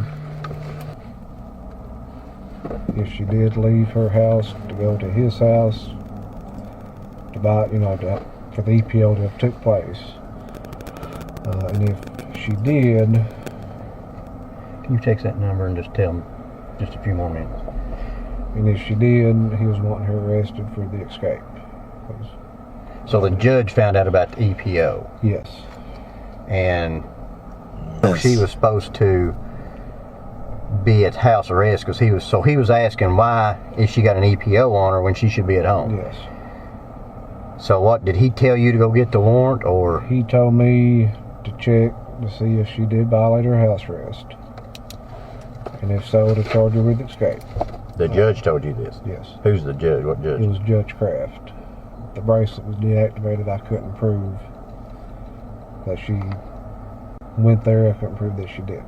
leave her house to go to his house to buy, for the EPO to have took place. And if she did... Can you text that number and just tell him just a few more minutes? And if she did, he was wanting her arrested for the escape. So the judge found out about the EPO? Yes. And she was supposed to be at house arrest because he was asking why is she got an EPO on her when she should be at home? Yes. So what, did he tell you to go get the warrant or? He told me to check to see if she did violate her house arrest. And if so, to charge her with escape. The judge told you this? Yes. Who's the judge? What judge? It was Judge Kraft. The bracelet was deactivated. I couldn't prove that she went there. I couldn't prove that she didn't.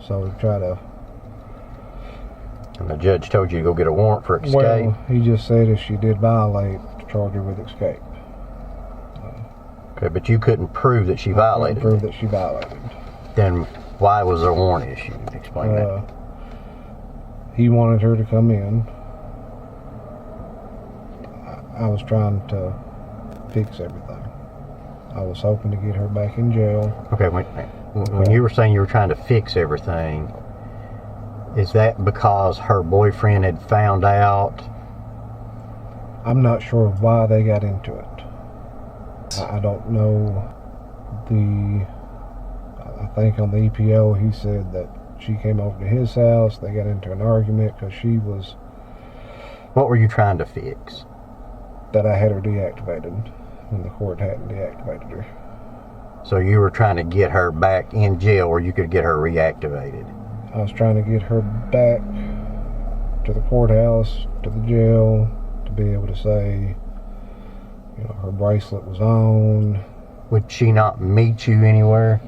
So we try to... And the judge told you to go get a warrant for escape? Well, he just said if she did violate, to charge her with escape. Okay, but you couldn't prove that she violated? I couldn't prove that she violated. Then why was there a warrant issued? Explain that. He wanted her to come in. I was trying to fix everything. I was hoping to get her back in jail. Okay, when you were saying you were trying to fix everything, is that because her boyfriend had found out? I'm not sure why they got into it. I don't know. I think on the EPO he said that she came over to his house. They got into an argument because she was... What were you trying to fix? That I had her deactivated when the court hadn't deactivated her. So you were trying to get her back in jail where you could get her reactivated? I was trying to get her back to the courthouse, to the jail, to be able to say, her bracelet was on. Would she not meet you anywhere?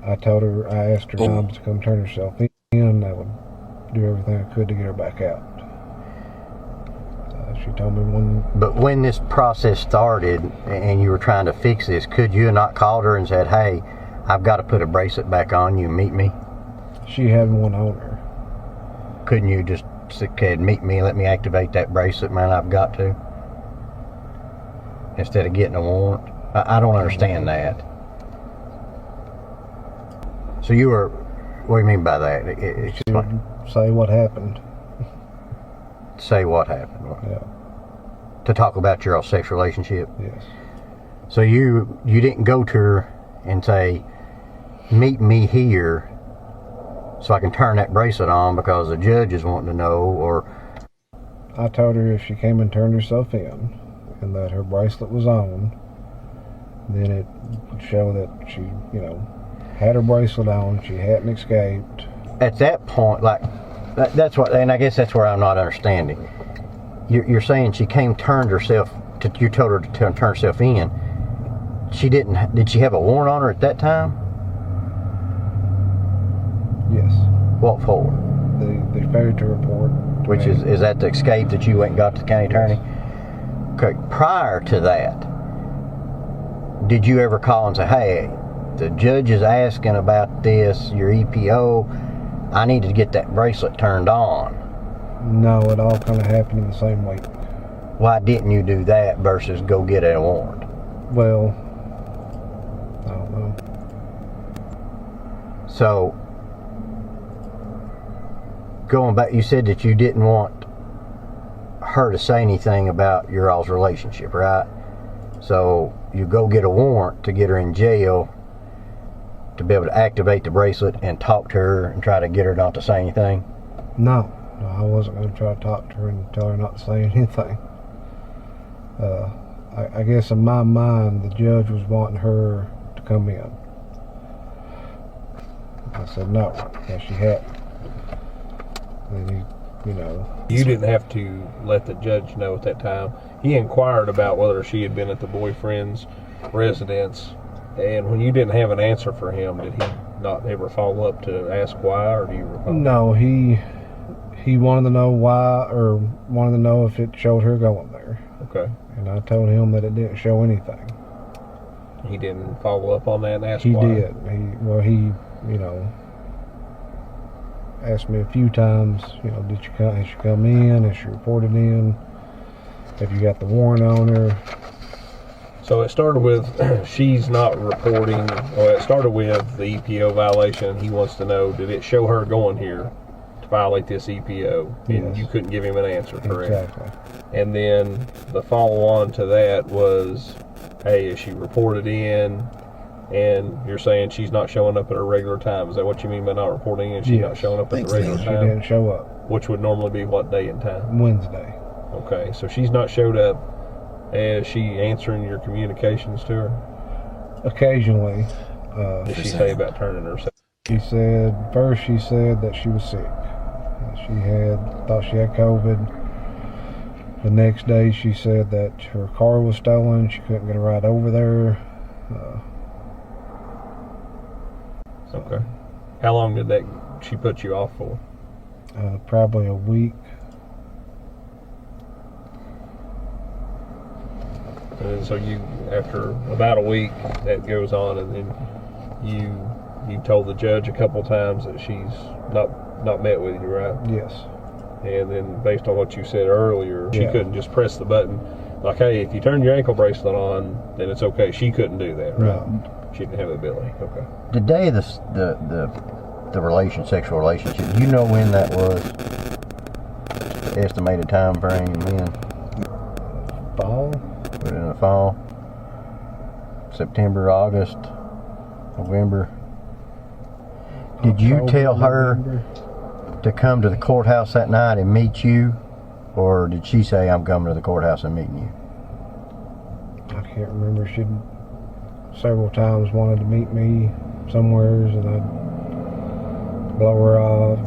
I asked her times to come turn herself in. I would do everything I could to get her back out. She told me one. But when this process started and you were trying to fix this, could you have not called her and said, hey, I've got to put a bracelet back on, you meet me? She had one on her. Couldn't you just say, meet me, let me activate that bracelet, man, I've got to? Instead of getting a warrant? I don't understand that. So you were, what do you mean by that? She would say what happened. Say what happened? Yeah. To talk about your sexual relationship? Yes. So you didn't go to her and say, meet me here so I can turn that bracelet on because the judge is wanting to know, or... I told her if she came and turned herself in and that her bracelet was on, then it would show that she, had her bracelet on, she hadn't escaped. At that point, that's what, and I guess that's where I'm not understanding. You're saying she came, you told her to turn herself in. Did she have a warrant on her at that time? Yes. What for? The failure to report. Which is that the escape that you went and got to the county attorney? Okay. Prior to that, did you ever call and say, hey, the judge is asking about this, your EPO, I need to get that bracelet turned on? No, it all kind of happened in the same week. Why didn't you do that versus go get a warrant? Well, I don't know. So, going back, you said that you didn't want her to say anything about your all's relationship, right? So, you go get a warrant to get her in jail to be able to activate the bracelet and talk to her and try to get her not to say anything? No, I wasn't going to try to talk to her and tell her not to say anything. I guess in my mind, the judge was wanting her to come in. I said no, because she hadn't. And You didn't have to let the judge know at that time. He inquired about whether she had been at the boyfriend's residence, and when you didn't have an answer for him, did he not ever follow up to ask why, or do you recall? No, he wanted to know why, or wanted to know if it showed her going there. Okay. And I told him that it didn't show anything. He didn't follow up on that and ask why? He did. He asked me a few times, has she come in? Has she reported in? Have you got the warrant on her? So it started with she's not reporting, or it started with the EPO violation. He wants to know, did it show her going here to violate this EPO? And yes. You couldn't give him an answer, correct? Exactly. And then the follow-on to that was, hey, is she reported in? And you're saying she's not showing up at her regular time. Is that what you mean by not reporting in? She's yes. not showing up at the regular time? She didn't show up. Which would normally be what day and time? Wednesday. Okay, so she's not showed up. Is she answering your communications to her? Occasionally. Did she say about turning herself? She said that she was sick. Thought she had COVID. The next day she said that her car was stolen. She couldn't get a ride over there. Okay. How long did she put you off for? Probably a week. And so after about a week, that goes on, and then you told the judge a couple times that she's not met with you, right? Yes. And then based on what you said earlier, she Yeah. couldn't just press the button like, hey, if you turn your ankle bracelet on, then it's okay. She couldn't do that, right? No. She didn't have the ability. Okay. The day of the sexual relationship, do you know when that was? Estimated time frame, when? Fall? Put it in the fall? September, August, November? Did you October, tell her November? to come to the courthouse that night and meet you? Or did she say, I'm coming to the courthouse and meeting you? I can't remember. She several times wanted to meet me somewheres, and I'd blow her off.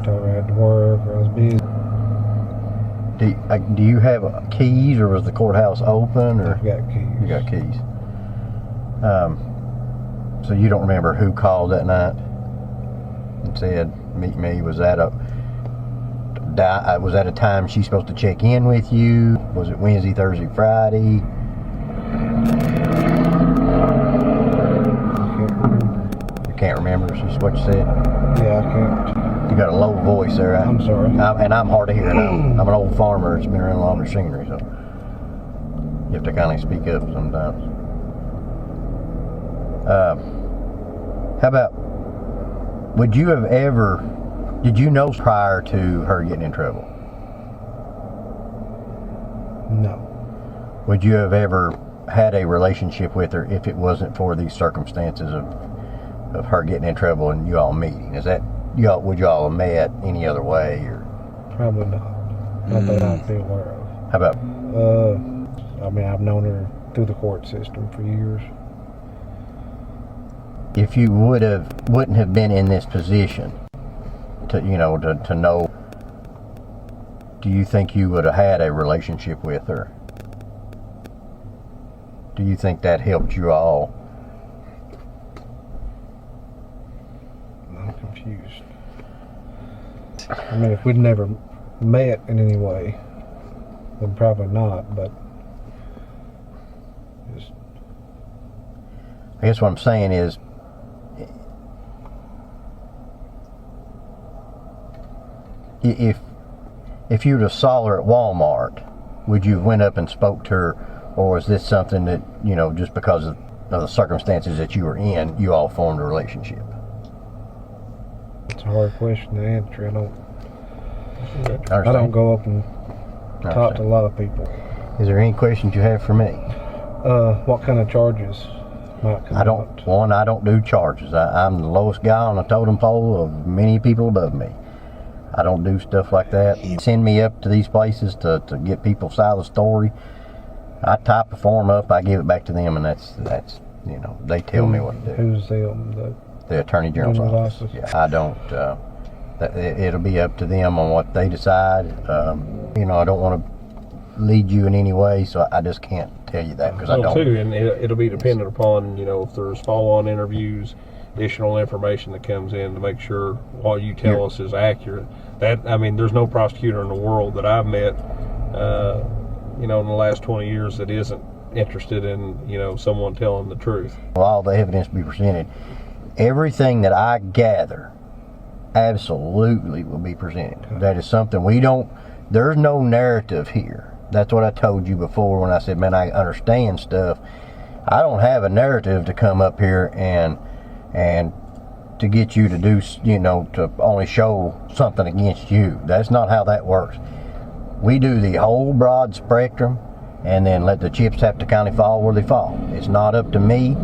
Tell her I had to work or I was busy. Do you have keys, or was the courthouse open? Or I've got keys. You got keys. So you don't remember who called that night and said, "Meet me"? Was that a time she's supposed to check in with you? Was it Wednesday, Thursday, Friday? You can't remember. Is what you said? Yeah, I can't. You got a low voice there. I'm sorry. And I'm hard to hear. I'm an old farmer that's been around a lot of machinery, so you have to kind of speak up sometimes. How about, did you know prior to her getting in trouble? No. Would you have ever had a relationship with her if it wasn't for these circumstances of her getting in trouble and you all meeting? Would you all have met any other way, or? Probably not. Not that I'd be aware of. How about? I've known her through the court system for years. If you wouldn't have been in this position to know, do you think you would have had a relationship with her? Do you think that helped you all? I'm confused. I mean, if we'd never met in any way, then probably not, but just... I guess what I'm saying is, if you would have saw her at Walmart, would you have went up and spoke to her, or was this something that, just because of the circumstances that you were in, you all formed a relationship? It's a hard question to answer. I don't go up and talk to a lot of people. Is there any questions you have for me? What kind of charges might come out? I don't do charges. I'm the lowest guy on the totem pole of many people above me. I don't do stuff like that. Send me up to these places to get people's side of the story. I type a form up, I give it back to them, and that's they tell me what to do. Who's them? The Attorney General's office. Yeah, I don't. It'll be up to them on what they decide. I don't want to lead you in any way, so I just can't tell you that because I don't. Too, and it'll be dependent upon if there's follow-on interviews, additional information that comes in to make sure what you tell us is accurate. There's no prosecutor in the world that I've met, in the last 20 years that isn't interested in someone telling the truth. Well, all the evidence be presented. Everything that I gather absolutely will be presented. Okay. That is something there's no narrative here. That's what I told you before when I said, man, I understand stuff. I don't have a narrative to come up here and to get you to do, to only show something against you. That's not how that works. We do the whole broad spectrum and then let the chips have to kind of fall where they fall. It's not up to me.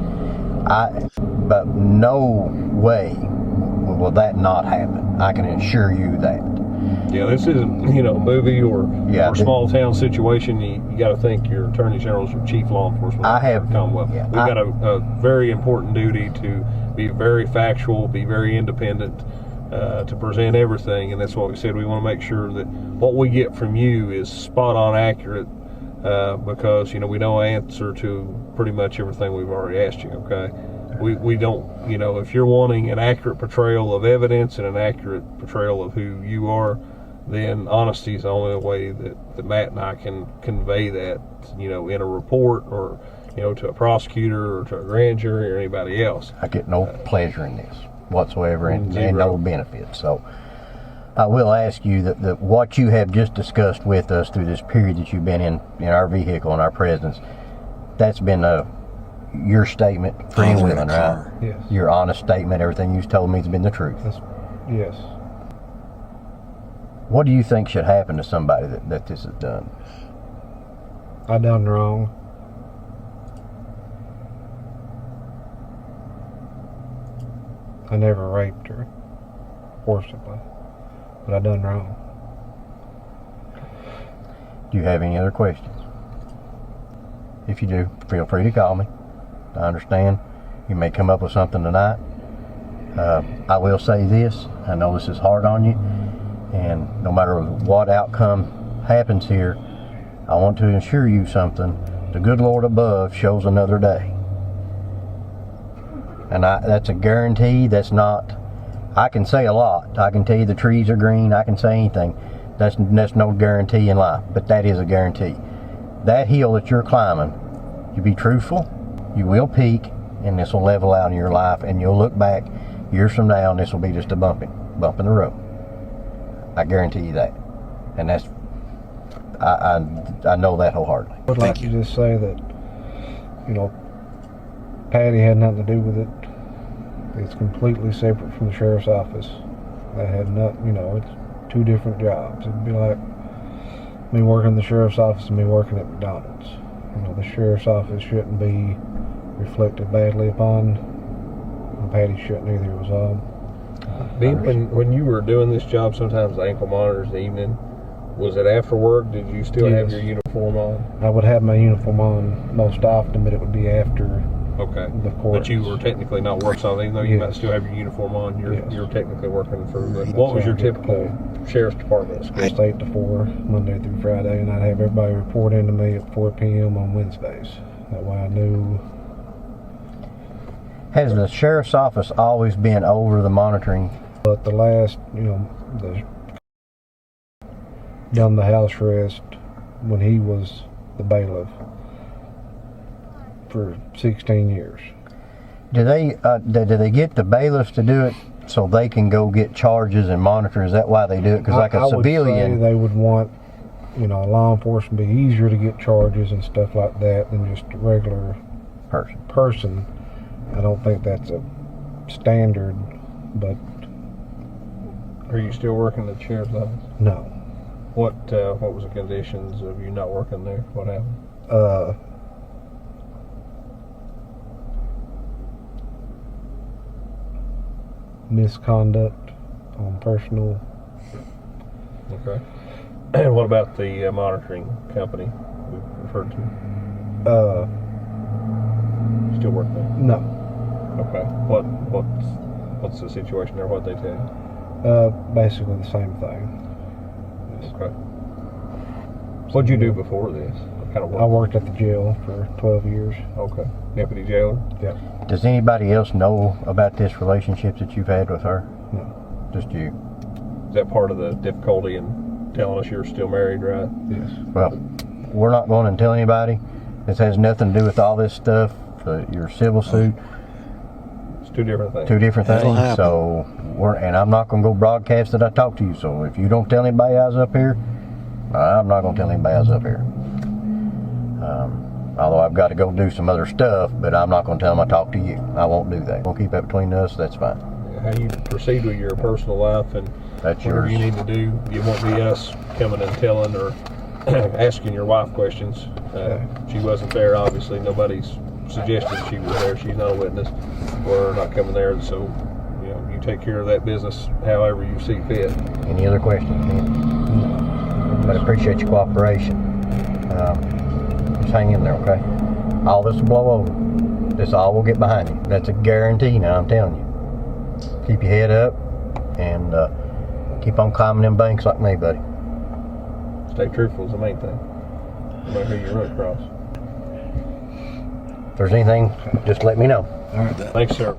But no way will that not happen. I can assure you that. Yeah, this isn't, a movie or small town situation. You got to think your Attorney General is your chief law enforcement officer. Commonwealth. Yeah, we've got a very important duty to be very factual, be very independent, to present everything, and that's what we said. We want to make sure that what we get from you is spot on accurate, because we know an answer to pretty much everything we've already asked you. Okay. We don't, if you're wanting an accurate portrayal of evidence and an accurate portrayal of who you are, then honesty is the only way that Matt and I can convey that, in a report or, to a prosecutor or to a grand jury or anybody else. I get no pleasure in this whatsoever and no benefit. So I will ask you that what you have just discussed with us through this period that you've been in our vehicle, in our presence, that's been your statement for any women, right? Yes. Your honest statement, everything you've told me has been the truth. Yes. What do you think should happen to somebody that this is done? I done wrong. I never raped her forcibly, but I done wrong. Do you have any other questions? If you do, feel free to call me. I understand you may come up with something tonight. I will say this, I know this is hard on you, and no matter what outcome happens here, I want to assure you something. The good Lord above shows another day. And that's a guarantee. That's not, I can say a lot. I can tell you the trees are green. I can say anything. That's no guarantee in life, but that is a guarantee. That hill that you're climbing, you be truthful, you will peak, and this will level out in your life, and you'll look back years from now, and this will be just a bump in the road. I guarantee you that. And that's, I know that wholeheartedly. I would like to just say that, Patty had nothing to do with it. It's completely separate from the sheriff's office. That had nothing, it's two different jobs. It'd be like me working in the sheriff's office and me working at McDonald's. The sheriff's office shouldn't be reflected badly upon, and Patty shouldn't either. It was all. When you were doing this job, sometimes the ankle monitors in the evening, was it after work? Did you still have your uniform on? I would have my uniform on most often, but it would be after. Okay. The court. But you were technically not working on it, even though you might still have your uniform on. You're technically working for. What was your typical sheriff's department school? 8 to 4, Monday through Friday, and I'd have everybody report into me at 4 p.m. on Wednesdays. That way I knew. Has the sheriff's office always been over the monitoring? But the last, done the house arrest when he was the bailiff for 16 years. Do they get the bailiffs to do it so they can go get charges and monitor? Is that why they do it? Because like a civilian, would say they would want, law enforcement to be easier to get charges and stuff like that than just a regular person. I don't think that's a standard, but. Are you still working at the sheriff's office? No. What was the conditions of you not working there? What happened? Misconduct on personal. Okay. And what about the monitoring company we referred to? Still work there? No. Okay. What's the situation there? What they tell you? Basically the same thing. Okay. What'd you do before this? What kind of work? I worked at the jail for 12 years. Okay. Deputy jailer? Yeah. Does anybody else know about this relationship that you've had with her? No. Just you? Is that part of the difficulty in telling us you're still married, right? Yes. Well, we're not going to tell anybody. This has nothing to do with all this stuff. Your civil suit. It's two different things. Two different things. So and I'm not going to go broadcast that I talked to you. So if you don't tell anybody I was up here, I'm not going to tell anybody I was up here. Although I've got to go do some other stuff, but I'm not going to tell them I talked to you. I won't do that. We'll keep that between us. That's fine. How you proceed with your personal life and that's whatever yours. You need to do. You won't be us coming and telling or asking your wife questions. She wasn't there, obviously. Nobody's suggested she was there. She's not a witness. We're not coming there, so you take care of that business however you see fit. Any other questions? But I appreciate your cooperation. Just hang in there, okay? All this will blow over. This all will get behind you. That's a guarantee now, I'm telling you. Keep your head up and keep on climbing them banks like me, buddy. Stay truthful is the main thing. No matter who you run across. If there's anything, just let me know. All right. Thanks, sir.